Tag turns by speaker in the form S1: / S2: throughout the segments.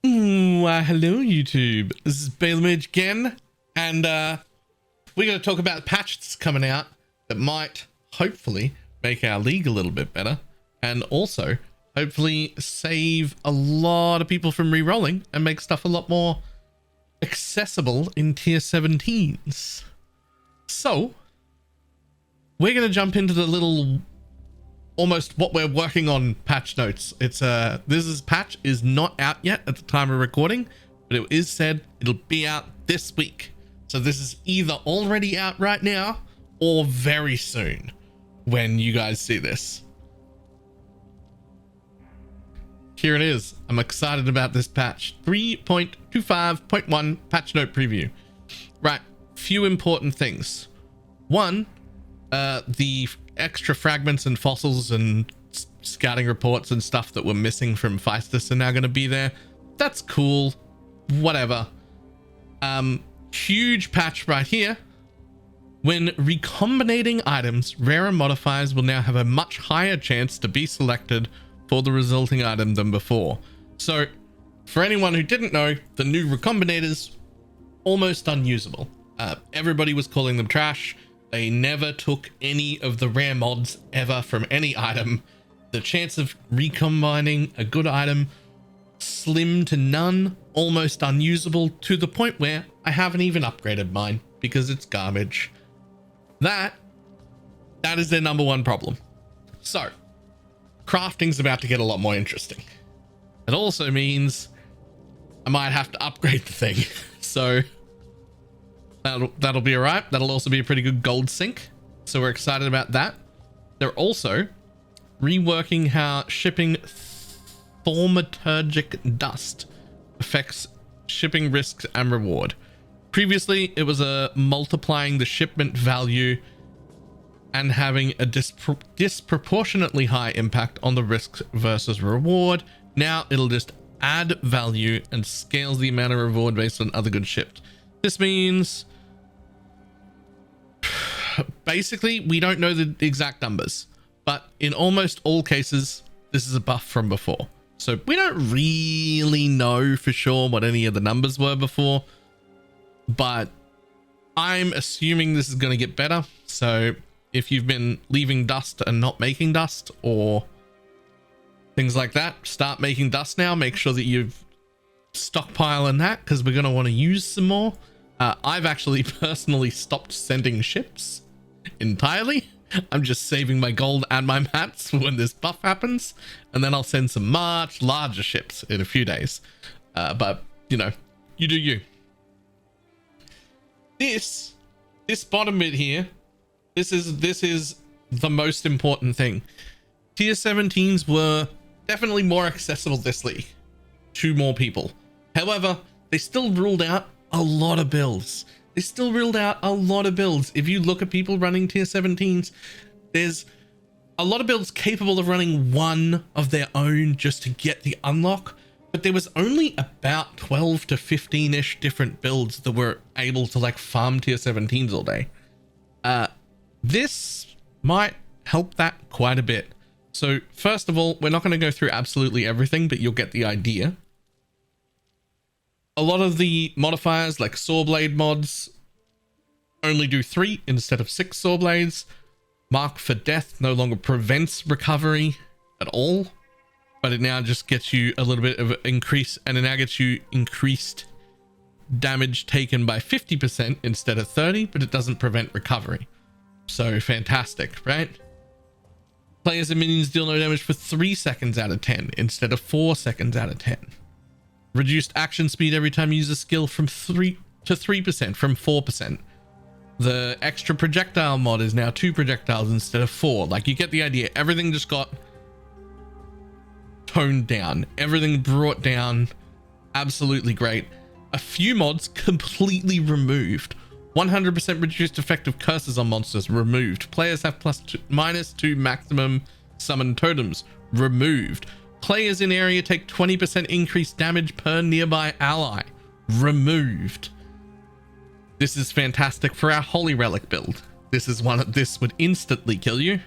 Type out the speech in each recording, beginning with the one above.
S1: Hello YouTube, this is Balor again, and we're going to talk about a patch that's coming out that might hopefully make our league a little bit better, and also hopefully save a lot of people from re-rolling and make stuff a lot more accessible in tier 17s. So we're going to jump into the little almost what we're working on patch notes. It's this patch is not out yet at the time of recording, but it is said it'll be out this week. So this is either already out right now or very soon when you guys see this. Here it is. I'm excited about this patch. 3.25.1 patch note preview. Right, few important things. One, the extra fragments and fossils and scouting reports and stuff that were missing from Feistus are now going to be there. That's cool. Whatever. Huge patch right here. When recombinating items, rarer modifiers will now have a much higher chance to be selected for the resulting item than before. So for anyone who didn't know, the new recombinators almost unusable. Everybody was calling them trash. They never took any of the rare mods ever from any item. The chance of recombining a good item, slim to none, almost unusable, to the point where I haven't even upgraded mine because it's garbage. That is their number one problem. So crafting's about to get a lot more interesting. It also means I might have to upgrade the thing. So that'll be all right. That'll also be a pretty good gold sink. So we're excited about that. They're also reworking how shipping thaumaturgic dust affects shipping risks and reward. Previously, it was multiplying the shipment value and having a disproportionately high impact on the risks versus reward. Now it'll just add value and scales the amount of reward based on other goods shipped. This means basically we don't know the exact numbers, but in almost all cases this is a buff from before, so we don't really know for sure what any of the numbers were before, but I'm assuming this is going to get better. So if you've been leaving dust and not making dust or things like that, start making dust now. Make sure that you've stockpiling that because we're going to want to use some more. I've actually personally stopped sending ships entirely. I'm just saving my gold and my mats for when this buff happens, and then I'll send some much larger ships in a few days. But you know, you do you. This bottom bit here, this is the most important thing. Tier 17s were definitely more accessible this league to more people. However, they still ruled out a lot of builds. If you look at people running tier 17s, there's a lot of builds capable of running one of their own just to get the unlock, but there was only about 12 to 15-ish different builds that were able to like farm tier 17s all day. This might help that quite a bit. So first of all, we're not going to go through absolutely everything, but you'll get the idea. A lot of the modifiers like saw blade mods only do 3 instead of 6 saw blades. Mark for death no longer prevents recovery at all, but it now just gets you a little bit of an increase, and it now gets you increased damage taken by 50% instead of 30, but it doesn't prevent recovery. So fantastic, right? Players and minions deal no damage for 3 seconds out of 10 instead of 4 seconds out of 10. Reduced action speed every time you use a skill from 3% from 4%. The extra projectile mod is now 2 projectiles instead of 4. Like, you get the idea. Everything just got toned down. Everything brought down. Absolutely great. A few mods completely removed. 100% reduced effective curses on monsters removed. Players have -2 maximum summon totems removed. Players in area take 20% increased damage per nearby ally removed. This is fantastic for our Holy Relic build. This would instantly kill you.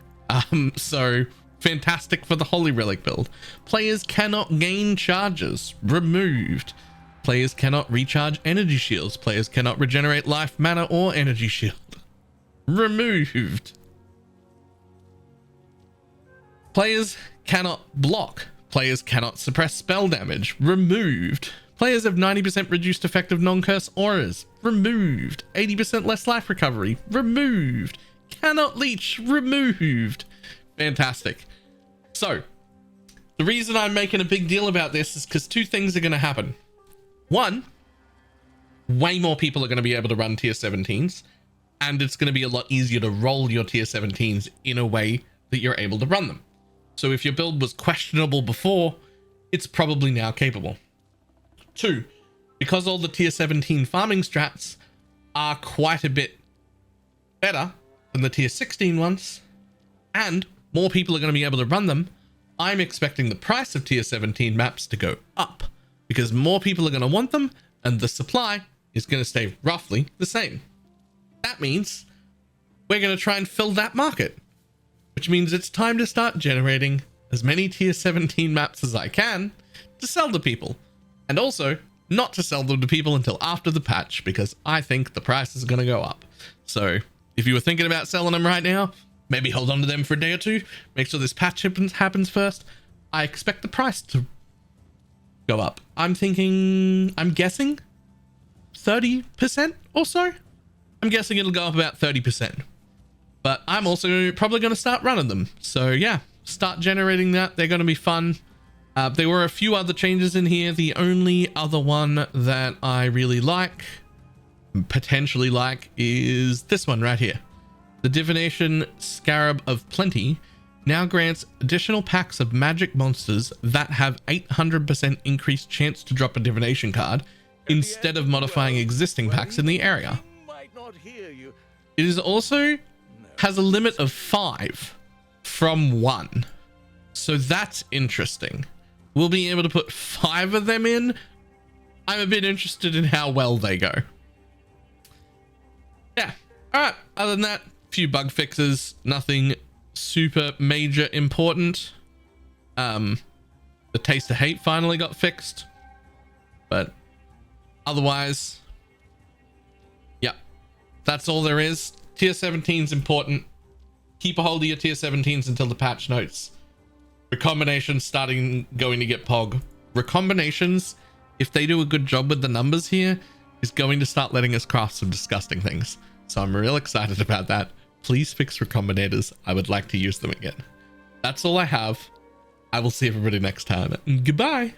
S1: So Fantastic for the Holy Relic build. Players cannot gain charges. Removed. Players cannot recharge energy shields. Players cannot regenerate life, mana, or energy shield. Removed. Players cannot block. Players cannot suppress spell damage. Removed. Players have 90% reduced effective non-curse auras. Removed. 80% less life recovery. Removed. Cannot leech. Removed. Fantastic. So, the reason I'm making a big deal about this is because two things are going to happen. One, way more people are going to be able to run tier 17s, and it's going to be a lot easier to roll your tier 17s in a way that you're able to run them. So if your build was questionable before, it's probably now capable. Two, because all the tier 17 farming strats are quite a bit better than the tier 16 ones, and more people are going to be able to run them, I'm expecting the price of tier 17 maps to go up, because more people are going to want them, and the supply is going to stay roughly the same. That means we're going to try and fill that market, which means it's time to start generating as many tier 17 maps as I can to sell to people, and also not to sell them to people until after the patch, because I think the price is going to go up. So if you were thinking about selling them right now, maybe hold on to them for a day or two, make sure this patch happens first. I expect the price to go up. I'm guessing 30% or so. I'm guessing it'll go up about 30%. But I'm also probably going to start running them. So yeah, start generating that. They're going to be fun. There were a few other changes in here. The only other one that I really like, potentially like, is this one right here. The Divination Scarab of Plenty now grants additional packs of magic monsters that have 800% increased chance to drop a divination card instead of modifying existing packs in the area. It is also has a limit of 5 from 1. So that's interesting. We'll be able to put 5 of them in. I'm a bit interested in how well they go. Yeah. All right. Other than that, few bug fixes, nothing super major important. The Taste of Hate finally got fixed, but otherwise, yeah, that's all there is. Tier 17 is important. Keep a hold of your tier 17s until the patch notes. Recombinations going to get pog. Recombinations, if they do a good job with the numbers here, is going to start letting us craft some disgusting things. So I'm real excited about that. Please fix recombinators. I would like to use them again. That's all I have. I will see everybody next time. Goodbye.